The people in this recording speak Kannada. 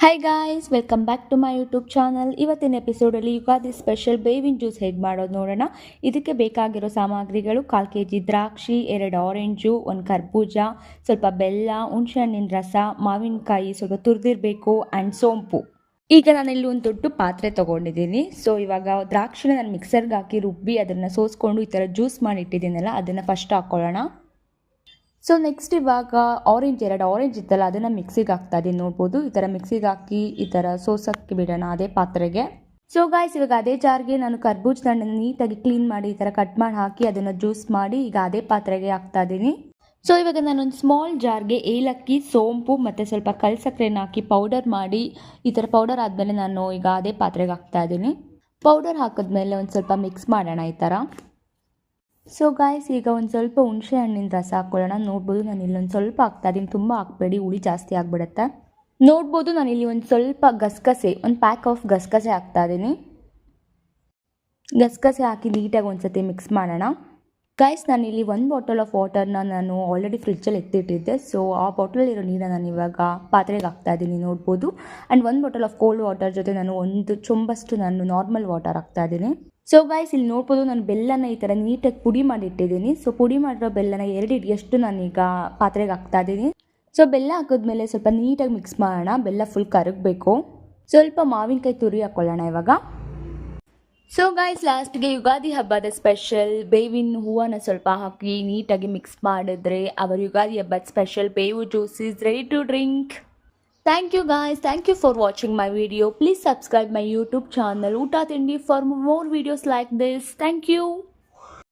Hi guys, welcome back to my YouTube channel. ಇವತ್ತಿನ ಎಪಿಸೋಡಲ್ಲಿ ಯುಗಾದಿ ಸ್ಪೆಷಲ್ ಬೇವಿನ ಜ್ಯೂಸ್ ಹೇಗೆ ಮಾಡೋದು ನೋಡೋಣ. ಇದಕ್ಕೆ ಬೇಕಾಗಿರೋ ಸಾಮಗ್ರಿಗಳು 1/4 kg ದ್ರಾಕ್ಷಿ, 2 ಆರೆಂಜು, 1 ಕರ್ಬೂಜ, ಸ್ವಲ್ಪ ಬೆಲ್ಲ, ಹುಣಸೆಹಣ್ಣಿನ ರಸ, ಮಾವಿನಕಾಯಿ ಸ್ವಲ್ಪ ತುರಿದಿರಬೇಕು ಆ್ಯಂಡ್ ಸೋಂಪು. ಈಗ ನಾನಿಲ್ಲಿ ಒಂದು ದೊಡ್ಡ ಪಾತ್ರೆ ತೊಗೊಂಡಿದ್ದೀನಿ. ಸೊ ಇವಾಗ ದ್ರಾಕ್ಷಿನ ನಾನು ಮಿಕ್ಸರ್ಗೆ ಹಾಕಿ ರುಬ್ಬಿ ಅದನ್ನು ಸೋಸ್ಕೊಂಡು ಈ ಥರ ಜ್ಯೂಸ್ ಮಾಡಿ ಇಟ್ಟಿದ್ದೀನಲ್ಲ, ಅದನ್ನು ಫಸ್ಟ್ ಹಾಕ್ಕೊಳ್ಳೋಣ. ಸೊ ನೆಕ್ಸ್ಟ್ ಇವಾಗ ಎರಡು ಆರೆಂಜ್ ಇತ್ತಲ್ಲ, ಅದನ್ನು ಮಿಕ್ಸಿಗೆ ಹಾಕ್ತಾ ಇದ್ದೀನಿ. ನೋಡ್ಬೋದು, ಈ ಥರ ಮಿಕ್ಸಿಗೆ ಹಾಕಿ ಈ ಥರ ಸೋಸಕ್ಕೆ ಬಿಡೋಣ ಅದೇ ಪಾತ್ರೆಗೆ. ಸೊ ಗಾಯ್ಸ್, ಇವಾಗ ಅದೇ ಜಾರ್ಗೆ ನಾನು ಕರ್ಬೂಜ ಹಣ್ಣನ್ನು ನೀಟಾಗಿ ಕ್ಲೀನ್ ಮಾಡಿ ಈ ಥರ ಕಟ್ ಮಾಡಿ ಹಾಕಿ ಅದನ್ನು ಜ್ಯೂಸ್ ಮಾಡಿ ಈಗ ಅದೇ ಪಾತ್ರೆಗೆ ಹಾಕ್ತಾ ಇದ್ದೀನಿ. ಸೊ ಇವಾಗ ನಾನೊಂದು ಸ್ಮಾಲ್ ಜಾರ್ಗೆ ಏಲಕ್ಕಿ, ಸೋಂಪು ಮತ್ತು ಸ್ವಲ್ಪ ಕಲ್ ಸಕ್ಕರೆನ ಹಾಕಿ ಪೌಡರ್ ಮಾಡಿ ಈ ಥರ ಪೌಡರ್ ಆದಮೇಲೆ ನಾನು ಈಗ ಅದೇ ಪಾತ್ರೆಗೆ ಹಾಕ್ತಾ ಇದ್ದೀನಿ. ಪೌಡರ್ ಹಾಕಿದ್ಮೇಲೆ ಒಂದು ಸ್ವಲ್ಪ ಮಿಕ್ಸ್ ಮಾಡೋಣ ಈ ಥರ. ಸೊ ಗಾಯ್ಸ್, ಈಗ ಒಂದು ಸ್ವಲ್ಪ ಹುಣಸೆ ಹಣ್ಣಿನ ರಸ ಹಾಕ್ಕೊಳ್ಳೋಣ. ನೋಡ್ಬೋದು, ನಾನು ಇಲ್ಲೊಂದು ಸ್ವಲ್ಪ ಹಾಕ್ತಾ ಇದ್ದೀನಿ, ತುಂಬ ಹಾಕಬೇಡಿ, ಹುಳಿ ಜಾಸ್ತಿ ಆಗಿಬಿಡುತ್ತೆ. ನೋಡ್ಬೋದು, ನಾನಿಲ್ಲಿ ಒಂದು ಸ್ವಲ್ಪ ಗಸಗಸೆ, ಒಂದು ಪ್ಯಾಕ್ ಆಫ್ ಗಸಗಸೆ ಹಾಕ್ತಾ ಇದ್ದೀನಿ. ಗಸಗಸೆ ಹಾಕಿ ನೀಟಾಗಿ ಒಂದು ಸತಿ ಮಿಕ್ಸ್ ಮಾಡೋಣ. ಗಾಯ್ಸ್, ನಾನಿಲ್ಲಿ 1 ಬಾಟಲ್ ಆಫ್ ವಾಟರ್ನ ನಾನು ಆಲ್ರೆಡಿ ಫ್ರಿಜ್ಜಲ್ಲಿ ಎತ್ತಿಟ್ಟಿದ್ದೆ. ಸೊ ಆ ಬಾಟಲಲ್ಲಿರೋ ನೀರನ್ನು ನಾನು ಇವಾಗ ಪಾತ್ರೆಗೆ ಹಾಕ್ತಾ ಇದ್ದೀನಿ. ನೋಡ್ಬೋದು, and 1 bottle of cold water ಜೊತೆ ನಾನು 1 ಚೊಂಬಷ್ಟು ನಾನು ನಾರ್ಮಲ್ ವಾಟರ್ ಹಾಕ್ತಾ ಇದ್ದೀನಿ. ಸೊ ಗಾಯ್ಸ್, ಇಲ್ಲಿ ನೋಡ್ಬೋದು, ನಾನು ಬೆಲ್ಲನ ಈ ಥರ ನೀಟಾಗಿ ಪುಡಿ ಮಾಡಿ ಇಟ್ಟಿದ್ದೀನಿ. ಸೊ ಪುಡಿ ಮಾಡಿರೋ ಬೆಲ್ಲನ 2 ಹಿಡಿಯಷ್ಟು ನಾನೀಗ ಪಾತ್ರೆಗೆ ಹಾಕ್ತಾ ಇದ್ದೀನಿ. ಸೊ ಬೆಲ್ಲ ಹಾಕಿದ್ಮೇಲೆ ಸ್ವಲ್ಪ ನೀಟಾಗಿ ಮಿಕ್ಸ್ ಮಾಡೋಣ. ಬೆಲ್ಲ ಫುಲ್ ಕರಗಬೇಕು. ಸ್ವಲ್ಪ ಮಾವಿನಕಾಯಿ ತುರಿ ಹಾಕ್ಕೊಳ್ಳೋಣ ಇವಾಗ. ಸೊ ಗಾಯ್ಸ್, ಲಾಸ್ಟ್ಗೆ ಯುಗಾದಿ ಹಬ್ಬದ ಸ್ಪೆಷಲ್ ಬೇವಿನ ಹೂವನ್ನ ಸ್ವಲ್ಪ ಹಾಕಿ ನೀಟಾಗಿ ಮಿಕ್ಸ್ ಮಾಡಿದ್ರೆ ಅವರ ಯುಗಾದಿ ಹಬ್ಬದ ಸ್ಪೆಷಲ್ ಬೇವು juice is ready to drink. Thank you guys. Thank you for watching my video. Please subscribe my YouTube channel Uta Tindi for more videos like this. Thank you.